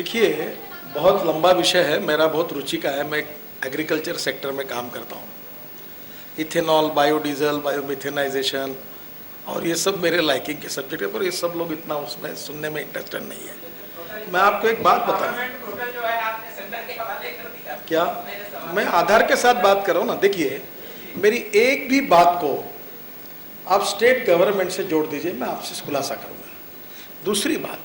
देखिए, बहुत लंबा विषय है, मेरा बहुत रुचि का है। मैं एग्रीकल्चर सेक्टर में काम करता हूँ। इथेनॉल, बायोडीजल, बायोमिथेनाइजेशन और ये सब मेरे लाइकिंग के सब्जेक्ट है, पर ये सब लोग इतना उसमें सुनने में इंटरेस्टेड नहीं है। मैं आपको एक बात बताऊँ, क्या मैं आधार के साथ बात कर रहा हूँ ना। देखिए, मेरी एक भी बात को आप स्टेट गवर्नमेंट से जोड़ दीजिए, मैं आपसे खुलासा करूँगा। दूसरी बात,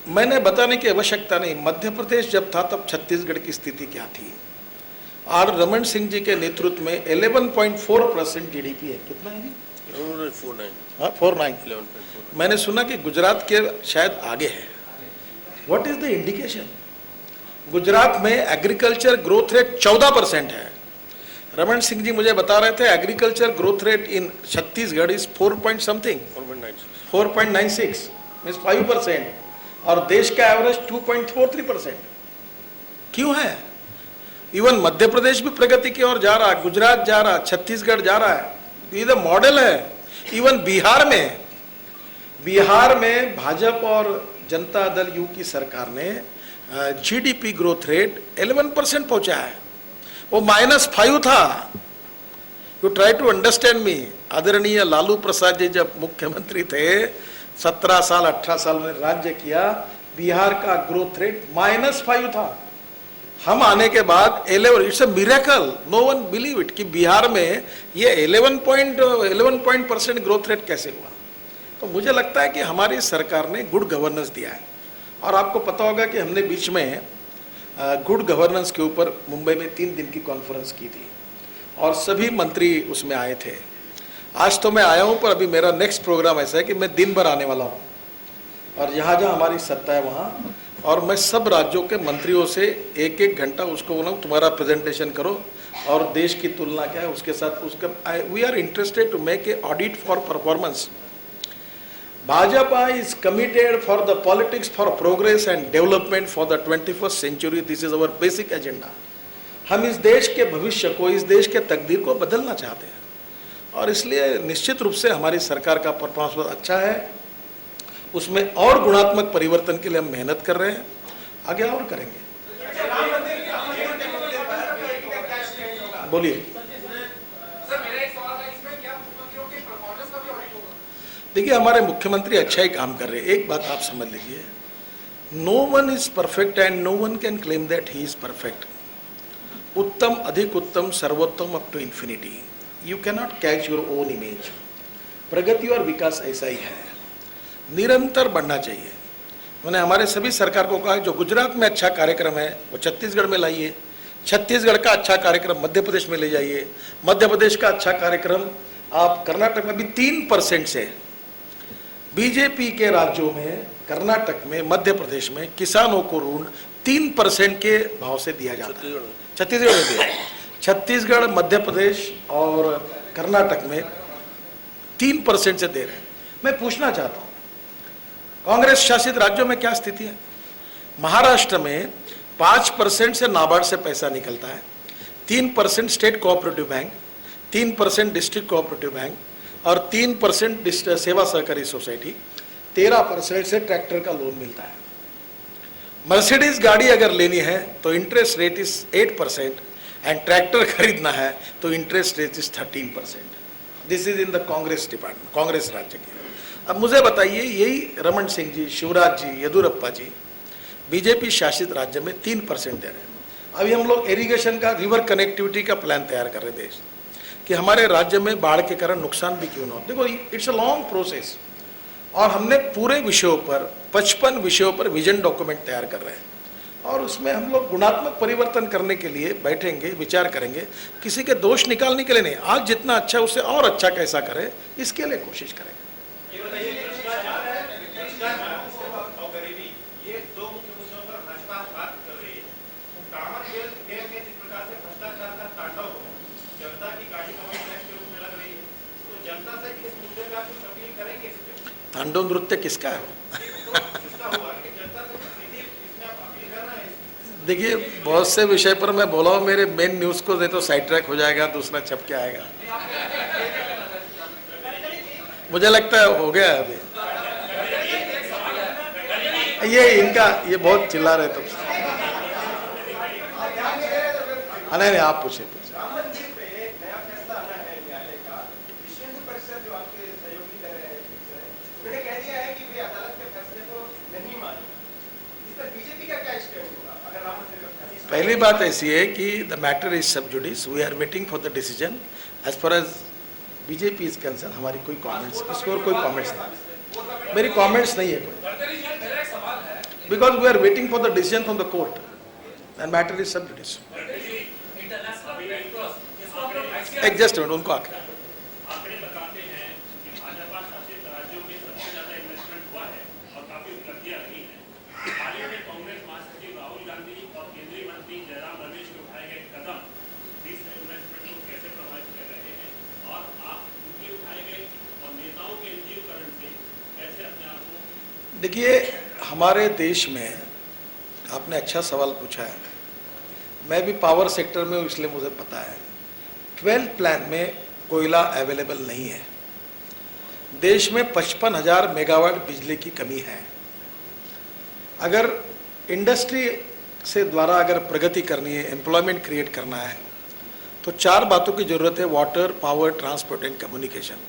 मैंने बताने की आवश्यकता नहीं, मध्य प्रदेश जब था तब छत्तीसगढ़ की स्थिति क्या थी। और रमन सिंह जी के नेतृत्व में 11.4% जीडीपी है। कितना है जी? 49। मैंने सुना कि गुजरात के शायद आगे है। What is the indication? Gujarat में एग्रीकल्चर ग्रोथ रेट 14% है। रमन सिंह जी मुझे बता रहे थे agriculture growth rate in Chhattisgarh is 4.96 means 5%, और देश का एवरेज 2.43%। क्यों है? इवन मध्य प्रदेश भी प्रगति की ओर जा रहा है, गुजरात जा रहा है, छत्तीसगढ़ जा रहा है। ये तो मॉडल है। इवन बिहार में भाजपा और जनता दल यू की सरकार ने जीडीपी ग्रोथ रेट 11% पहुंचा है। वो -5 था। You try to understand me. आदरणीय लालू प्रसाद जी जब मुख्यमंत्री थे, 17 साल 18 साल में राज्य किया, बिहार का ग्रोथ रेट -5 था। हम आने के बाद 11, it's a miracle, no one believe it, कि बिहार में ये 11% ग्रोथ रेट कैसे हुआ। तो मुझे लगता है कि हमारी सरकार ने गुड गवर्नेंस दिया है। और आपको पता होगा कि हमने बीच में गुड गवर्नेंस के ऊपर मुंबई में 3 दिन की कॉन्फ्रेंस की थी और सभी मंत्री उसमें आए थे। आज तो मैं आया हूँ, पर अभी मेरा नेक्स्ट प्रोग्राम ऐसा है कि मैं दिन भर आने वाला हूँ और जहाँ जहाँ हमारी सत्ता है वहाँ, और मैं सब राज्यों के मंत्रियों से 1-1 घंटा उसको बोला तुम्हारा प्रेजेंटेशन करो और देश की तुलना क्या है उसके साथ उसका we are interested to make a audit for performance. Bhajpa is committed for the politics for progress and development for the 21st century. This is our basic agenda. हम इस देश के भविष्य को, इस देश के तकदीर को बदलना चाहते हैं और इसलिए निश्चित रूप से हमारी सरकार का परफॉर्मेंस अच्छा है। उसमें और गुणात्मक परिवर्तन के लिए हम मेहनत कर रहे हैं, आगे और करेंगे। बोलिए। देखिए, हमारे मुख्यमंत्री अच्छा ही काम कर रहे हैं। एक बात आप समझ लीजिए, no one is perfect and no one can claim that he is perfect. उत्तम, अधिक उत्तम, सर्वोत्तम up to infinity. You cannot catch your own image. प्रगति और विकास ऐसा ही है, निरंतर बढ़ना चाहिए। मैंने हमारे सभी सरकार को कहा जो गुजरात में अच्छा कार्यक्रम है वो छत्तीसगढ़ में लाइए, छत्तीसगढ़ का अच्छा कार्यक्रम मध्य प्रदेश में ले जाइए, मध्य प्रदेश का अच्छा कार्यक्रम आप कर्नाटक में भी 3% से। बीजेपी के राज्यों में, कर्नाटक में, मध्य प्रदेश में किसानों को ऋण 3% के भाव से दिया जाता है। छत्तीसगढ़ में दिया, छत्तीसगढ़, मध्य प्रदेश और कर्नाटक में 3% से दे रहे हैं। मैं पूछना चाहता हूँ, कांग्रेस शासित राज्यों में क्या स्थिति है? महाराष्ट्र में 5% से नाबार्ड से पैसा निकलता है, 3% state cooperative bank, 3% district cooperative bank और 3% सेवा सहकारी सोसाइटी, 13% से ट्रैक्टर का लोन मिलता है। मर्सिडीज गाड़ी अगर लेनी है तो interest rate is 8% and tractor खरीदना है तो interest rate is 13%। This is in the Congress department, Congress राज्य के। अब मुझे बताइए, यही रमन सिंह जी, शिवराज जी, येदुरप्पा जी बीजेपी शासित राज्य में 3% दे रहे हैं। अभी हम लोग इरिगेशन का, रिवर कनेक्टिविटी का प्लान तैयार कर रहे देश कि हमारे राज्य में बाढ़ के कारण नुकसान भी क्यों ना हो। देखो, इट्स अ लॉन्ग प्रोसेस और हमने पूरे विषयों पर 55 विषयों पर विजन डॉक्यूमेंट तैयार कर रहे हैं और उसमें हम लोग गुणात्मक परिवर्तन करने के लिए बैठेंगे, विचार करेंगे। किसी के दोष निकालने के लिए नहीं, आज जितना अच्छा उससे और अच्छा कैसा करें इसके लिए कोशिश करेंगे। तांडव नृत्य किसका है? देखिए, बहुत से विषय पर मैं बोला हूँ, मेरे मेन न्यूज को दे तो साइड ट्रैक हो जाएगा, दूसरा छप के आएगा। मुझे लगता है हो गया अभी। ये इनका ये बहुत चिल्ला रहे तब से। नहीं नहीं, आप पूछे पूछे। राम मंदिर पे नया फैसला आना है न्यायालय का। विश्व हिंदू परिषद जो आपके सहयोगी दल है, उन्होंने कह दिया है कि वे अदालत के फैसले को नहीं माने। इस पर बीजेपी का क्या स्टैंड होगा अगर राम मंदिर का फैसला? पहली बात ऐसी है कि the matter is sub judice, we are waiting for the decision. As far as BJP is concern, हमारी कोई कमेंट्स, इस पर कोई कमेंट्स नहीं, मेरी कमेंट्स नहीं है कोई, because we are waiting for the decision from the court and matter is sub judice. एक जस्ट मिनट, उनको आके आंकड़े बताते हैं कि भाजपा शासित राज्यों में सबसे ज्यादा इन्वेस्टमेंट हुआ है और काफी उपलब्धियां रही हैं। हाल ही में कांग्रेस महासचिव राहुल गांधी और केंद्रीय मंत्री जयराम रमेश के उठाए गए कदम इस इन्वेस्टमेंट को कैसे प्रभावित कर रहे हैं और आप उनके उठाए गए और नेताओं के एनजीओकरण से कैसे अपने आप को? देखिए, हमारे देश में आपने अच्छा सवाल पूछा है। मैं भी पावर सेक्टर में हूँ, इसलिए मुझे पता है 12 प्लान में कोयला अवेलेबल नहीं है। देश में 55,000 मेगावाट बिजली की कमी है। अगर इंडस्ट्री से द्वारा अगर प्रगति करनी है, एम्प्लॉयमेंट क्रिएट करना है, तो 4 बातों की जरूरत है: water, power, transport and communication.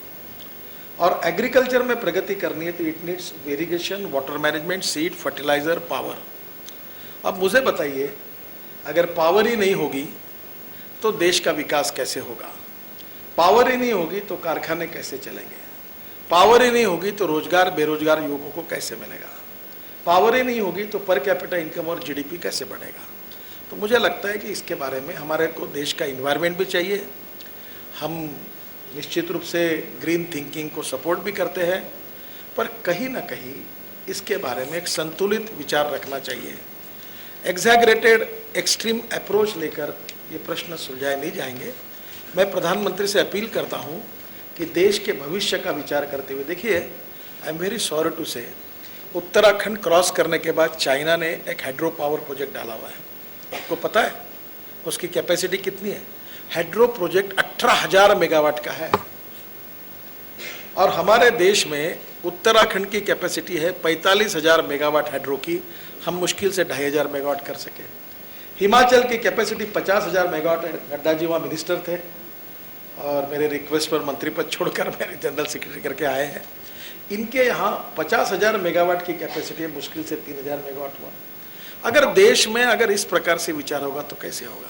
और एग्रीकल्चर में प्रगति करनी है तो it needs irrigation, water management, seed, fertiliser, power. अब मुझे बताइए, अगर पावर ही नहीं होगी तो देश का विकास कैसे होगा? पावर ही नहीं होगी तो कारखाने कैसे चलेंगे? पावर ही नहीं होगी तो रोजगार बेरोजगार युवकों को कैसे मिलेगा? पावर ही नहीं होगी तो पर कैपिटा इनकम और जीडीपी कैसे बढ़ेगा? तो मुझे लगता है कि इसके बारे में हमारे को देश का इन्वायरमेंट भी चाहिए। हम निश्चित रूप से ग्रीन थिंकिंग को सपोर्ट भी करते हैं, पर कहीं ना कहीं इसके बारे में एक संतुलित विचार रखना चाहिए। एग्जैगरेटेड एक्सट्रीम अप्रोच लेकर ये प्रश्न सुलझाए नहीं जाएंगे। मैं प्रधानमंत्री से अपील करता हूँ कि देश के भविष्य का विचार करते हुए, देखिए, I am very sorry to say, Uttarakhand cross करने के बाद चाइना ने एक हाइड्रो पावर प्रोजेक्ट डाला हुआ है। आपको पता है उसकी कैपेसिटी कितनी है? हाइड्रो प्रोजेक्ट 18,000 मेगावाट का है। और हमारे देश में उत्तराखंड की कैपेसिटी है 45,000 मेगावाट हाइड्रो की। हम मुश्किल से 2,500 मेगावाट कर सके। हिमाचल की कैपेसिटी 50,000 मेगावाट है। नड्डा जी वहाँ मिनिस्टर थे और मेरे रिक्वेस्ट पर मंत्री पद छोड़कर मेरे जनरल सेक्रेटरी करके आए हैं। इनके यहाँ 50,000 मेगावाट की कैपेसिटी है, मुश्किल से 3,000 मेगावाट हुआ। अगर देश में अगर इस प्रकार से विचार होगा तो कैसे होगा?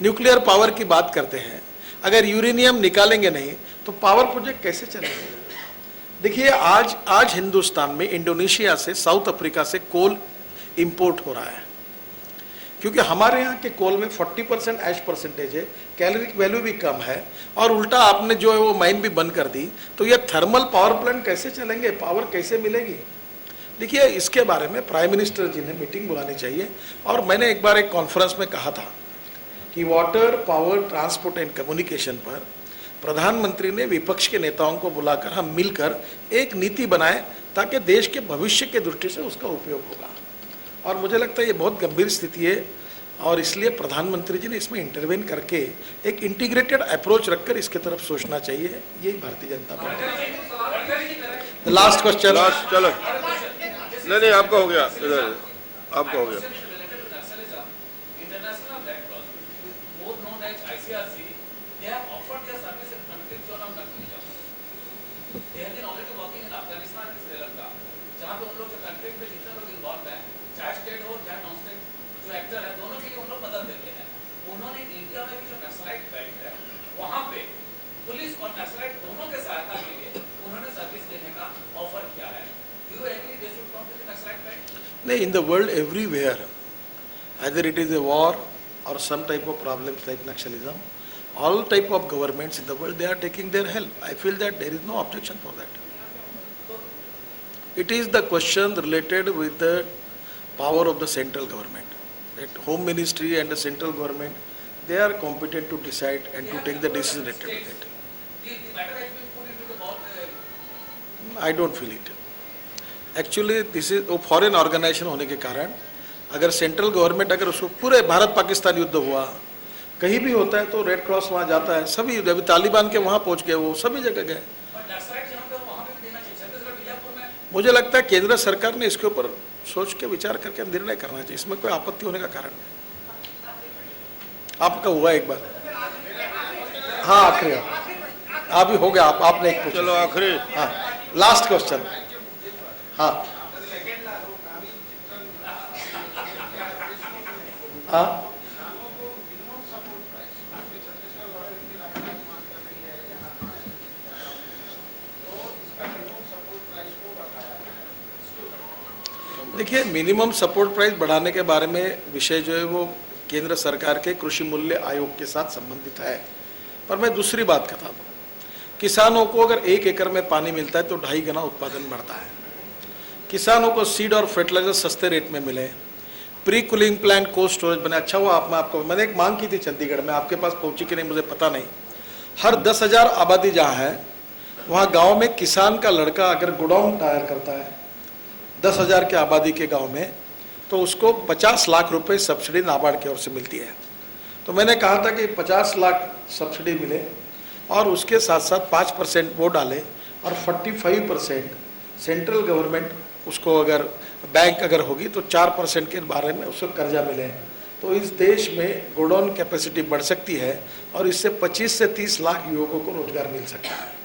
न्यूक्लियर पावर की बात करते हैं, अगर यूरेनियम निकालेंगे नहीं तो पावर प्रोजेक्ट कैसे चलेंगे? देखिए, आज हिंदुस्तान में इंडोनेशिया से, साउथ अफ्रीका से कोल इंपोर्ट हो रहा है, क्योंकि हमारे यहाँ के कोल में 40% ऐश परसेंटेज है, कैलोरिक वैल्यू भी कम है, और उल्टा आपने जो है वो माइन भी बंद कर दी, तो ये थर्मल पावर प्लांट कैसे चलेंगे? पावर कैसे मिलेगी? देखिए, इसके बारे में प्राइम मिनिस्टर जी ने मीटिंग बुलानी चाहिए। और मैंने एक बार एक कॉन्फ्रेंस में कहा था कि water, power, transport and communication पर प्रधानमंत्री ने विपक्ष के नेताओं को बुलाकर हम मिलकर एक नीति बनाए ताकि देश के भविष्य के दृष्टि से उसका उपयोग होगा। और मुझे लगता है ये बहुत गंभीर स्थिति है, और इसलिए प्रधानमंत्री जी ने इसमें इंटरवेन करके एक इंटीग्रेटेड अप्रोच रखकर इसके तरफ सोचना चाहिए। यही Bharatiya Janata party. Last question. चलो, नहीं आपका हो गया, इधर आपका हो गया। नहीं, in the world everywhere, either it is a war or some type of problems like Naxalism, all type of governments in the world, they are taking their help. I feel that there is no objection for that. It is the question related with the power of the central government. That Home Ministry and the central government, they are competent to decide and to take the decision related with it. I don't feel it. Actually this is foreign organisation होने के कारण अगर central government, अगर उसको पूरे भारत पाकिस्तान युद्ध हुआ, कहीं भी होता है तो रेड क्रॉस वहाँ जाता है। सभी अभी तालिबान के वहाँ पहुँच गए, वो सभी जगह गए। मुझे लगता है केंद्र सरकार ने इसके ऊपर सोच के विचार करके निर्णय करना चाहिए, इसमें कोई आपत्ति होने का कारण नहीं। आपका हुआ एक बार, हाँ आखिरी आप ही हो गया, आपने एक पूछा। चलो आखिरी, हाँ लास्ट क्वेश्चन। हाँ हाँ देखिए, मिनिमम सपोर्ट प्राइस बढ़ाने के बारे में विषय जो है वो केंद्र सरकार के कृषि मूल्य आयोग के साथ संबंधित है। पर मैं दूसरी बात बता दूं, किसानों को अगर 1 एकड़ में पानी मिलता है तो 2.5 गुना उत्पादन बढ़ता है। किसानों को सीड और फर्टिलाइजर सस्ते रेट में मिले, pre cooling plant cold storage बने। अच्छा हुआ मैंने एक मांग की थी चंडीगढ़ में, आपके पास पहुंची कि नहीं मुझे पता नहीं। हर 10,000 आबादी जहाँ है वहाँ गाँव में किसान का लड़का अगर गोडाउन टायर करता है 10,000 के आबादी के गांव में, तो उसको 50 लाख रुपए सब्सिडी नाबार्ड की ओर से मिलती है। तो मैंने कहा था कि 50 लाख सब्सिडी मिले और उसके साथ साथ 5% वो डाले और 45% सेंट्रल गवर्नमेंट उसको, अगर बैंक अगर होगी तो 4% के बारे में उसको कर्जा मिले, तो इस देश में गोडाउन कैपेसिटी बढ़ सकती है और इससे 25 से 30 लाख युवकों को रोजगार मिल सकता है।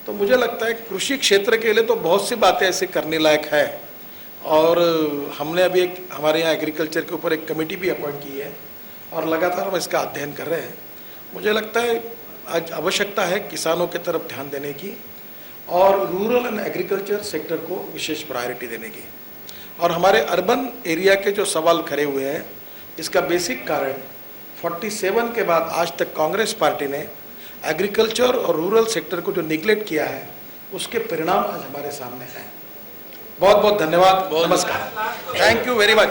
तो मुझे लगता है कृषि क्षेत्र के लिए तो बहुत सी बातें ऐसे करने लायक है और हमने अभी एक हमारे यहाँ एग्रीकल्चर के ऊपर एक कमेटी भी अपॉइंट की है और लगातार हम इसका अध्ययन कर रहे हैं। मुझे लगता है आज आवश्यकता है किसानों की तरफ ध्यान देने की और रूरल एंड एग्रीकल्चर सेक्टर को विशेष प्रायोरिटी देने की। और हमारे अर्बन एरिया के जो सवाल खड़े हुए हैं, इसका बेसिक कारण 47 के बाद आज तक कांग्रेस पार्टी ने एग्रीकल्चर और रूरल सेक्टर को जो निगलेक्ट किया है, उसके परिणाम आज हमारे सामने हैं। बहुत बहुत धन्यवाद, नमस्कार, थैंक यू वेरी मच।